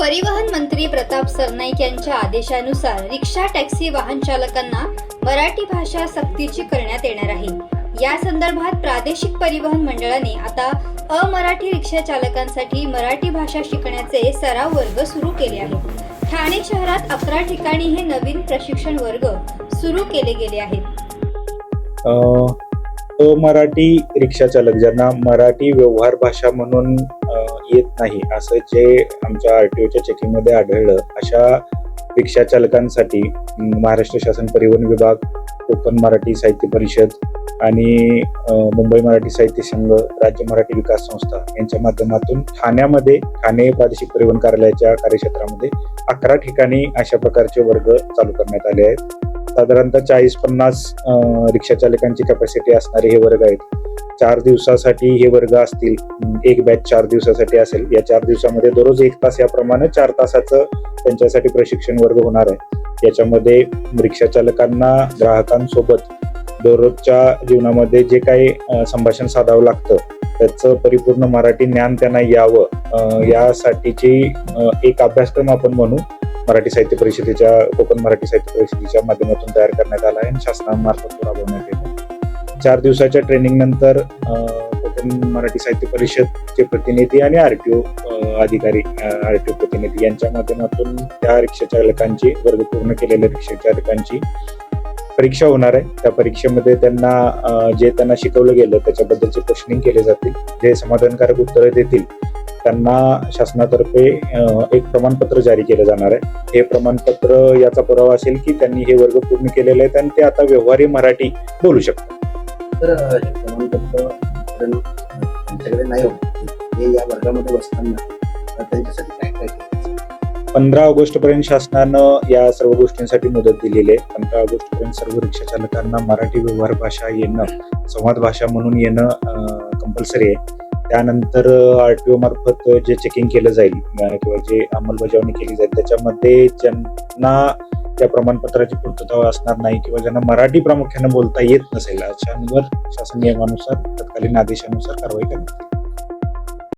परिवहन मंत्री प्रताप सरनाईक यांच्या आदेशानुसार रिक्षा टॅक्सी वाहन चालकांना मराठी भाषा सक्तीची करण्यात येणार आहे। या संदर्भात प्रादेशिक परिवहन मंडळाने आता अमराठी रिक्षा चालकांसाठी मराठी भाषा शिकण्याचे सराव वर्ग सुरू केले आहेत। ठाणे शहरात 11 ठिकाणी हे नवीन प्रशिक्षण वर्ग सुरू केले गेले आहेत। मराठी रिक्षा चालक ज्यांना मराठी व्यवहार भाषा म्हणून येत नाही असं जे आमच्या आरटीओच्या चेकिंग मध्ये आढळलं, अशा रिक्षा चालकांसाठी महाराष्ट्र शासन परिवहन विभाग, कोकण मराठी साहित्य परिषद आणि मुंबई मराठी साहित्य संघ, राज्य मराठी विकास संस्था यांच्या माध्यमातून ठाणे प्रादेशिक परिवहन कार्यालयाच्या कार्यक्षेत्रामध्ये 11 ठिकाणी अशा प्रकारचे वर्ग चालू करण्यात आले आहेत। साधारणतः 40-50 रिक्षा चालकांची कॅपॅसिटी असणारे हे वर्ग आहेत। 4 दिवसासाठी हे वर्ग असतील। एक बॅच 4 दिवसासाठी असेल। या 4 दिवसामध्ये दररोज 1 तास याप्रमाणे 4 तासाचं त्यांच्यासाठी प्रशिक्षण वर्ग होणार आहे। याच्यामध्ये रिक्षा चालकांना ग्राहकांसोबत दररोजच्या जीवनामध्ये जे काही संभाषण साधावं लागतं त्याचं परिपूर्ण मराठी ज्ञान त्यांना यावं, यासाठीची एक अभ्यासक्रम आपण म्हणू मराठी साहित्य परिषदेच्या, कोकण मराठी साहित्य परिषदेच्या माध्यमातून तयार करण्यात आला आहे आणि शासनामार्फत राबवण्यात येतो। 4 दिवसाच्या ट्रेनिंग नंतर कोकण मराठी साहित्य परिषदचे प्रतिनिधी आणि आरटीओ अधिकारी, आरटीओ प्रतिनिधी यांच्या माध्यमातून त्या रिक्षा चालकांची, वर्ग पूर्ण केलेल्या रिक्षा चालकांची परीक्षा होणार आहे। त्या परीक्षेमध्ये त्यांना जे त्यांना शिकवलं गेलं त्याच्याबद्दलचे क्वेश्चनिंग केले जातील। जे समाधानकारक उत्तरे देतील त्यांना शासनातर्फे एक प्रमाणपत्र जारी केलं जाणार आहे। हे प्रमाणपत्र याचा पुरावा असेल की त्यांनी हे वर्ग पूर्ण केलेले आहेत आणि ते आता व्यवहारी मराठी बोलू शकतात। तर हे प्रमाणपत्र त्यांच्याकडे नाही होत, हे या वर्गामध्ये बसताना त्यांच्यासाठी काय काय केलं? 15 ऑगस्ट पर्यंत शासनानं या सर्व गोष्टींसाठी मुदत दिलेली आहे। 15 ऑगस्ट पर्यंत सर्व रिक्षा चालकांना मराठी व्यवहार भाषा येणं, संवाद भाषा म्हणून येणं कंपल्सरी आहे। त्यानंतर आरटीओ मार्फत जे चेकिंग केलं जाईल किंवा जे अंमलबजावणी केली जाईल त्याच्यामध्ये ज्यांना त्या प्रमाणपत्राची पूर्तता असणार नाही किंवा ज्यांना मराठी प्रामुख्याने बोलता येत नसेल अशांवर शासन नियमानुसार तत्कालीन आदेशानुसार कारवाई करण्यात येईल।